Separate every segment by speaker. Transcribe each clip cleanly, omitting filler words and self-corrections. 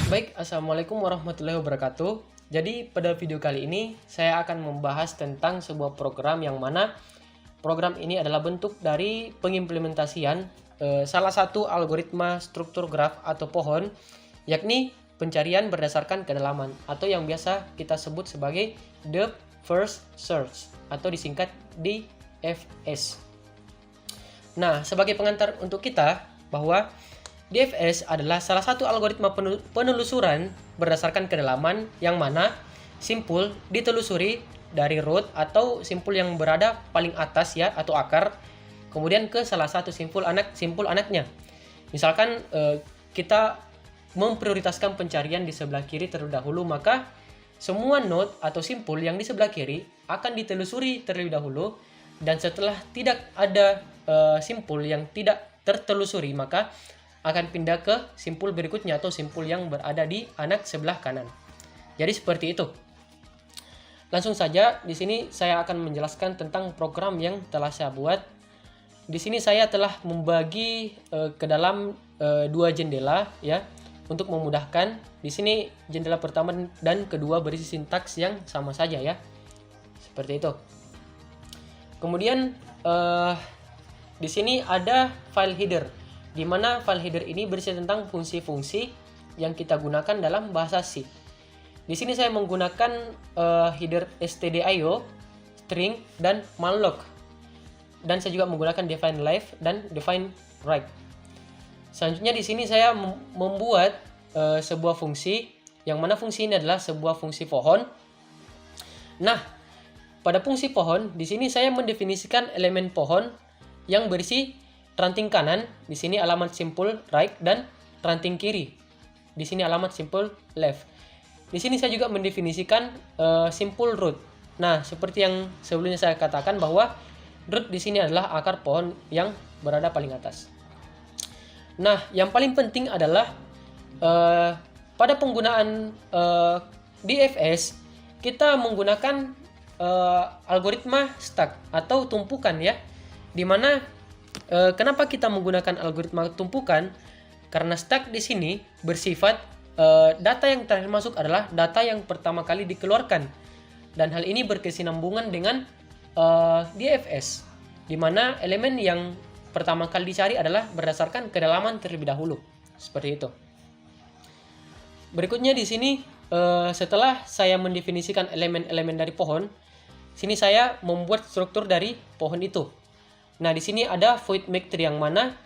Speaker 1: Baik, Assalamualaikum warahmatullahi wabarakatuh. Jadi pada video kali ini saya akan membahas tentang sebuah program yang mana program ini adalah bentuk dari pengimplementasian salah satu algoritma struktur graf atau pohon, yakni pencarian berdasarkan kedalaman atau yang biasa kita sebut sebagai depth first search atau disingkat DFS. Nah, sebagai pengantar untuk kita bahwa DFS adalah salah satu algoritma penelusuran berdasarkan kedalaman yang mana simpul ditelusuri dari root atau simpul yang berada paling atas ya atau akar, kemudian ke salah satu simpul anaknya. Misalkan kita memprioritaskan pencarian di sebelah kiri terlebih dahulu, maka semua node atau simpul yang di sebelah kiri akan ditelusuri terlebih dahulu, dan setelah tidak ada simpul yang tidak tertelusuri maka akan pindah ke simpul berikutnya atau simpul yang berada di anak sebelah kanan. Jadi seperti itu. Langsung saja di sini saya akan menjelaskan tentang program yang telah saya buat. Di sini saya telah membagi ke dalam dua jendela ya untuk memudahkan. Di sini jendela pertama dan kedua berisi sintaks yang sama saja ya. Seperti itu. Kemudian di sini ada file header, di mana file header ini berisi tentang fungsi-fungsi yang kita gunakan dalam bahasa C. Di sini saya menggunakan header stdio, string, dan malloc. Dan saya juga menggunakan define left dan define right. Selanjutnya di sini saya membuat sebuah fungsi, yang mana fungsi ini adalah sebuah fungsi pohon. Nah, pada fungsi pohon di sini saya mendefinisikan elemen pohon yang berisi ranting kanan, di sini alamat simpul right, dan ranting kiri, di sini alamat simpul left. Di sini saya juga mendefinisikan simpul root. Nah, seperti yang sebelumnya saya katakan bahwa root di sini adalah akar pohon yang berada paling atas. Nah, yang paling penting adalah pada penggunaan DFS kita menggunakan algoritma stack atau tumpukan ya, dimana kenapa kita menggunakan algoritma tumpukan? Karena stack di sini bersifat data yang terakhir masuk adalah data yang pertama kali dikeluarkan, dan hal ini berkesinambungan dengan DFS, di mana elemen yang pertama kali dicari adalah berdasarkan kedalaman terlebih dahulu. Seperti itu. Berikutnya di sini setelah saya mendefinisikan elemen-elemen dari pohon, sini saya membuat struktur dari pohon itu. Nah, di sini ada void make tree, yang mana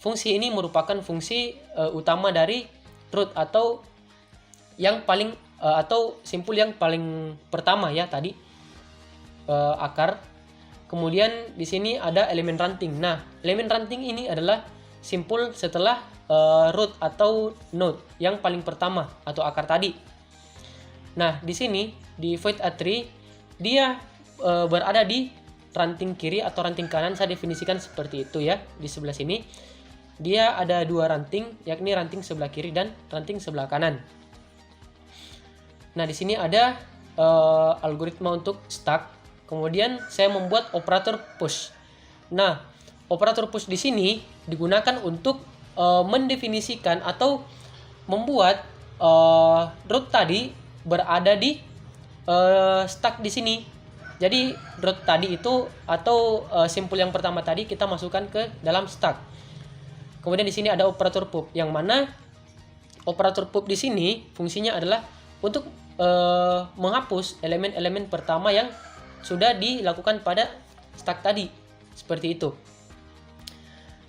Speaker 1: fungsi ini merupakan fungsi utama dari root atau yang paling atau simpul yang paling pertama ya tadi, akar. Kemudian di sini ada elemen ranting. Nah, elemen ranting ini adalah simpul setelah root atau node yang paling pertama atau akar tadi. Nah, di sini di void tree dia berada di ranting kiri atau ranting kanan. Saya definisikan seperti itu ya. Di sebelah sini dia ada dua ranting, yakni ranting sebelah kiri dan ranting sebelah kanan. Nah, di sini ada algoritma untuk stack. Kemudian saya membuat operator push. Nah, operator push di sini digunakan untuk mendefinisikan atau membuat root tadi berada di stack di sini. Jadi root tadi itu atau simpul yang pertama tadi kita masukkan ke dalam stack. Kemudian di sini ada operator pub, yang mana operator pub di sini fungsinya adalah untuk menghapus elemen-elemen pertama yang sudah dilakukan pada stack tadi. Seperti itu.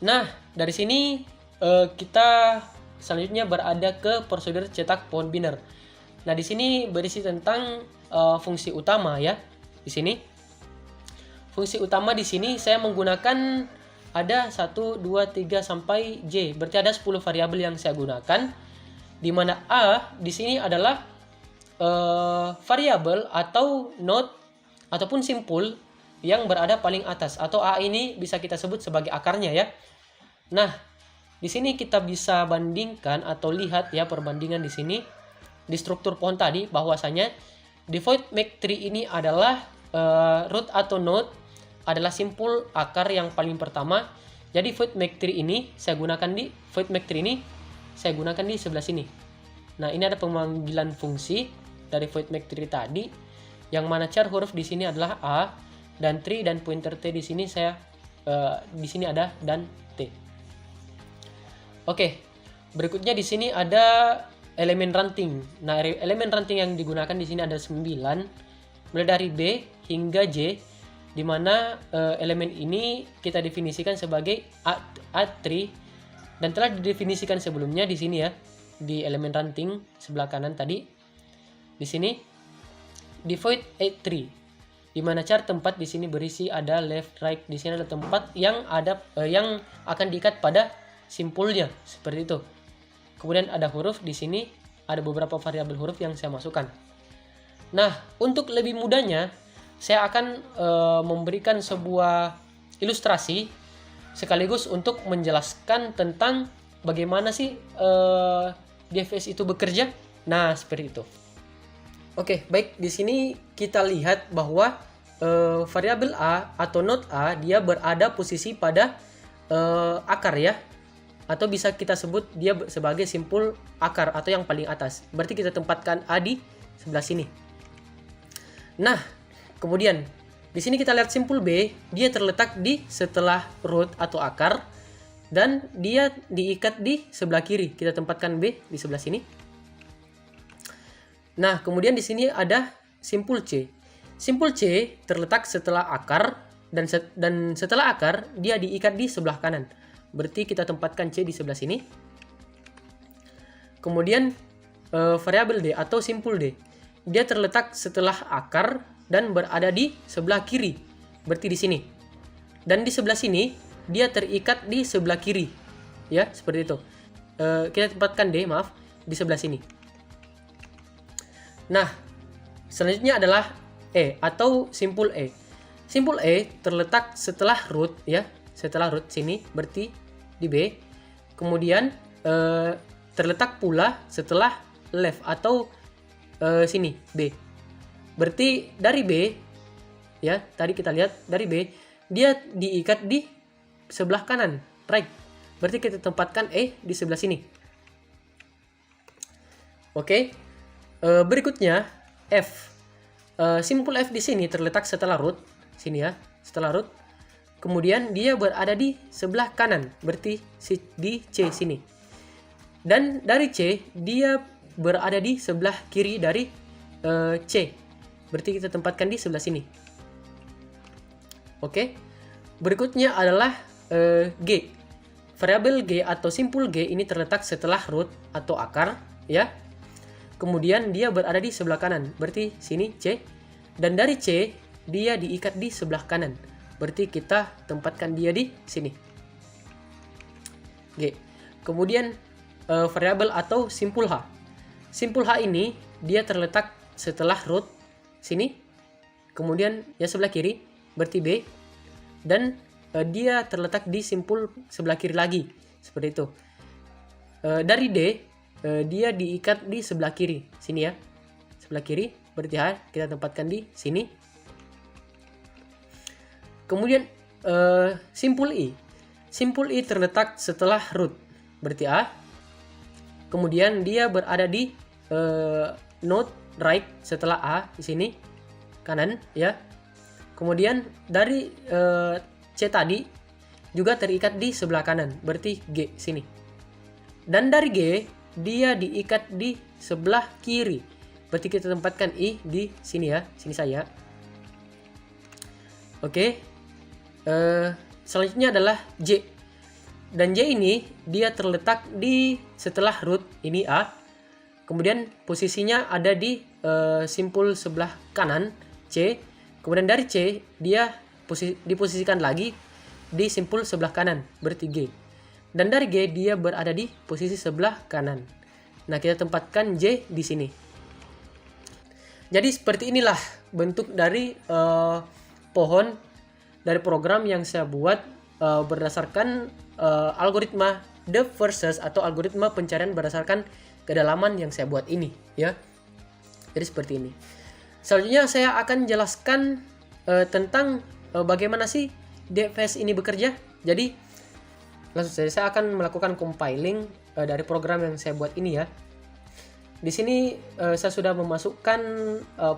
Speaker 1: Nah, dari sini kita selanjutnya berada ke prosedur cetak pohon biner. Nah, di sini berisi tentang fungsi utama ya. Di sini fungsi utama di sini saya menggunakan ada 1, 2, 3 sampai J. Berarti ada 10 variabel yang saya gunakan, di mana A di sini adalah variabel atau node ataupun simpul yang berada paling atas, atau A ini bisa kita sebut sebagai akarnya ya. Nah, di sini kita bisa bandingkan atau lihat ya perbandingan di sini di struktur pohon tadi, bahwasanya di void make tree ini adalah root atau node adalah simpul akar yang paling pertama. Jadi void make tree ini saya gunakan di void make tree ini saya gunakan di sebelah sini. Nah, ini ada pemanggilan fungsi dari void make tree tadi, yang mana char huruf di sini adalah A dan tree dan pointer T di sini di sini ada dan T. Oke, berikutnya di sini ada elemen ranting. Nah, elemen ranting yang digunakan di sini ada 9, mulai dari B hingga J, di mana elemen ini kita definisikan sebagai A3 dan telah didefinisikan sebelumnya di sini ya, di elemen ranting sebelah kanan tadi. Di sini di void A3, di mana char tempat di sini berisi ada left right, di sini ada tempat yang yang akan diikat pada simpulnya seperti itu. Kemudian ada huruf di sini, ada beberapa variabel huruf yang saya masukkan. Nah, untuk lebih mudahnya saya akan memberikan sebuah ilustrasi sekaligus untuk menjelaskan tentang bagaimana sih DFS itu bekerja. Nah, seperti itu. Oke, baik, di sini kita lihat bahwa variabel A atau node A dia berada posisi pada akar ya, atau bisa kita sebut dia sebagai simpul akar atau yang paling atas. Berarti kita tempatkan A di sebelah sini. Nah, kemudian di sini kita lihat simpul B, dia terletak di setelah root atau akar dan dia diikat di sebelah kiri. Kita tempatkan B di sebelah sini. Nah, kemudian di sini ada simpul C. Simpul C terletak setelah akar dan setelah akar dia diikat di sebelah kanan. Berarti kita tempatkan C di sebelah sini. Kemudian variabel D atau simpul D, dia terletak setelah akar dan berada di sebelah kiri. Berarti di sini. Dan di sebelah sini dia terikat di sebelah kiri. Ya, seperti itu. Kita tempatkan D, di sebelah sini. Nah, selanjutnya adalah E atau simpul E. Simpul E terletak setelah root ya, setelah root sini berarti di B. Kemudian terletak pula setelah left atau sini B. Berarti dari B ya, tadi kita lihat dari B dia diikat di sebelah kanan, right. Berarti kita tempatkan E di sebelah sini. Oke. Berikutnya F. Simpul F di sini terletak setelah root sini ya, setelah root. Kemudian dia berada di sebelah kanan, berarti di C sini. Dan dari C dia berada di sebelah kiri dari C. Berarti kita tempatkan di sebelah sini. Oke. Berikutnya adalah G. Variabel G atau simpul G ini terletak setelah root atau akar ya. Kemudian dia berada di sebelah kanan, berarti sini C. Dan dari C dia diikat di sebelah kanan, berarti kita tempatkan dia di sini. G. Kemudian variabel atau simpul H. Simpul H ini dia terletak setelah root sini. Kemudian ya sebelah kiri, berarti B. Dan dia terletak di simpul sebelah kiri lagi, seperti itu. Dari D dia diikat di sebelah kiri sini ya, sebelah kiri, berarti H kita tempatkan di sini. Kemudian simpul I. Simpul I terletak setelah root, berarti A. Kemudian dia berada di node right setelah A di sini kanan ya. Kemudian dari C tadi juga terikat di sebelah kanan, berarti G sini. Dan dari G dia diikat di sebelah kiri, berarti kita tempatkan I di sini ya, sini saya. Oke. Selanjutnya adalah J. Dan J ini dia terletak di setelah root ini A. Kemudian posisinya ada di simpul sebelah kanan C. Kemudian dari C dia diposisikan lagi di simpul sebelah kanan, berarti G. Dan dari G dia berada di posisi sebelah kanan. Nah, kita tempatkan J di sini. Jadi seperti inilah bentuk dari pohon dari program yang saya buat berdasarkan algoritma depth versus atau algoritma pencarian berdasarkan kedalaman yang saya buat ini ya. Jadi seperti ini. Selanjutnya saya akan jelaskan tentang bagaimana sih DFS ini bekerja. Jadi langsung saja saya akan melakukan compiling dari program yang saya buat ini ya. Di sini saya sudah memasukkan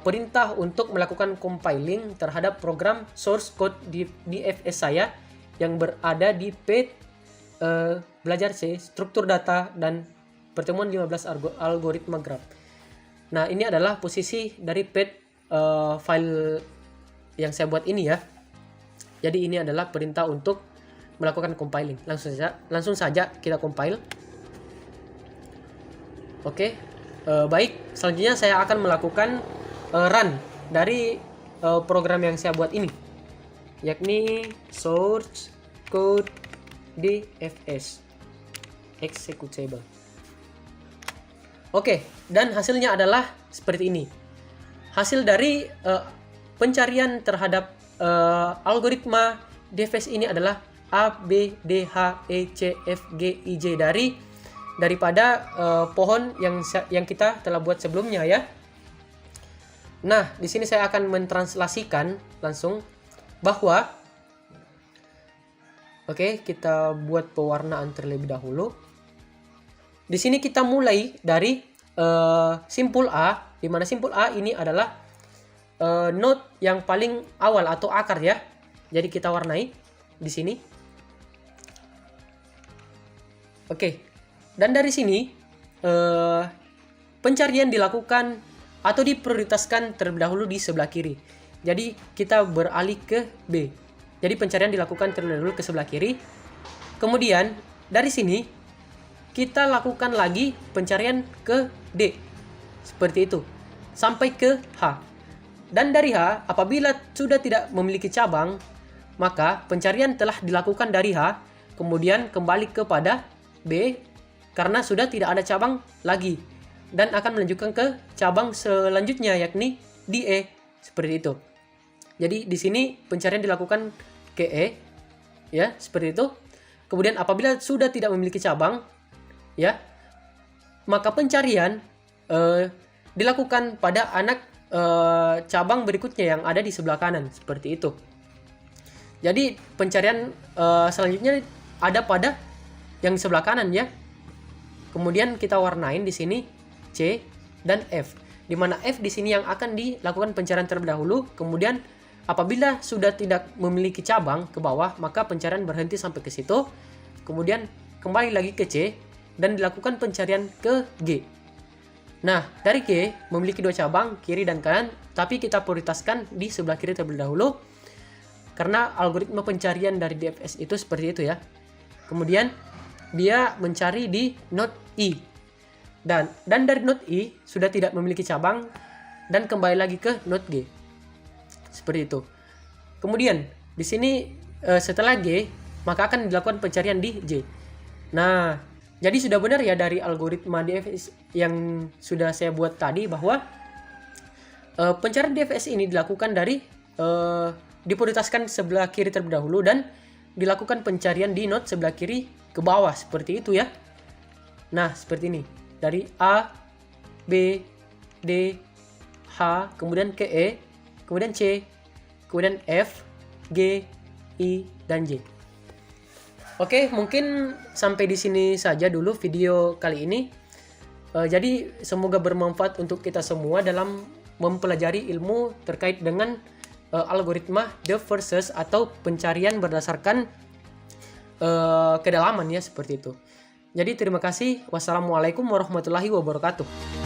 Speaker 1: perintah untuk melakukan compiling terhadap program source code di DFS saya yang berada di page belajar C, struktur data dan pertemuan 15 algoritma graph. Nah, ini adalah posisi dari page file yang saya buat ini ya. Jadi ini adalah perintah untuk melakukan compiling. Langsung saja kita compile. Oke. Baik, selanjutnya saya akan melakukan run dari program yang saya buat ini, yakni source code DFS executable. Oke, dan hasilnya adalah seperti ini. Hasil dari pencarian terhadap algoritma DFS ini adalah A, B, D, H, E, C, F, G, I, J daripada pohon yang kita telah buat sebelumnya ya. Nah, di sini saya akan mentranslasikan langsung bahwa kita buat pewarnaan terlebih dahulu. Di sini kita mulai dari simpul A, di mana simpul A ini adalah node yang paling awal atau akar ya. Jadi kita warnai di sini. Dan dari sini pencarian dilakukan atau diprioritaskan terlebih dahulu di sebelah kiri. Jadi kita beralih ke B. Jadi pencarian dilakukan terlebih dahulu ke sebelah kiri. Kemudian dari sini kita lakukan lagi pencarian ke D. Seperti itu. Sampai ke H. Dan dari H, apabila sudah tidak memiliki cabang, maka pencarian telah dilakukan dari H, kemudian kembali kepada B karena sudah tidak ada cabang lagi, dan akan melanjutkan ke cabang selanjutnya yakni DE, seperti itu. Jadi di sini pencarian dilakukan ke E ya, seperti itu. Kemudian apabila sudah tidak memiliki cabang ya, maka pencarian dilakukan pada anak cabang berikutnya yang ada di sebelah kanan, seperti itu. Jadi pencarian selanjutnya ada pada yang sebelah kanan ya. Kemudian kita warnain di sini C dan F, di mana F di sini yang akan dilakukan pencarian terlebih dahulu. Kemudian apabila sudah tidak memiliki cabang ke bawah, maka pencarian berhenti sampai ke situ. Kemudian kembali lagi ke C dan dilakukan pencarian ke G. Nah, dari G memiliki 2 cabang, kiri dan kanan, tapi kita prioritaskan di sebelah kiri terlebih dahulu karena algoritma pencarian dari DFS itu seperti itu ya. Kemudian dia mencari di node I, dan dari node I sudah tidak memiliki cabang dan kembali lagi ke node G, seperti itu. Kemudian di sini setelah G maka akan dilakukan pencarian di J. Nah, jadi sudah benar ya dari algoritma DFS yang sudah saya buat tadi bahwa pencarian DFS ini dilakukan dari diprioritaskan sebelah kiri terlebih dahulu dan dilakukan pencarian di node sebelah kiri ke bawah, seperti itu ya. Nah, seperti ini. Dari A, B, D, H, kemudian ke E, kemudian C, kemudian F, G, I, dan J. Oke, mungkin sampai di sini saja dulu video kali ini. Jadi semoga bermanfaat untuk kita semua dalam mempelajari ilmu terkait dengan algoritma depth first search atau pencarian berdasarkan kedalaman ya, seperti itu. Jadi terima kasih. Wassalamualaikum warahmatullahi wabarakatuh.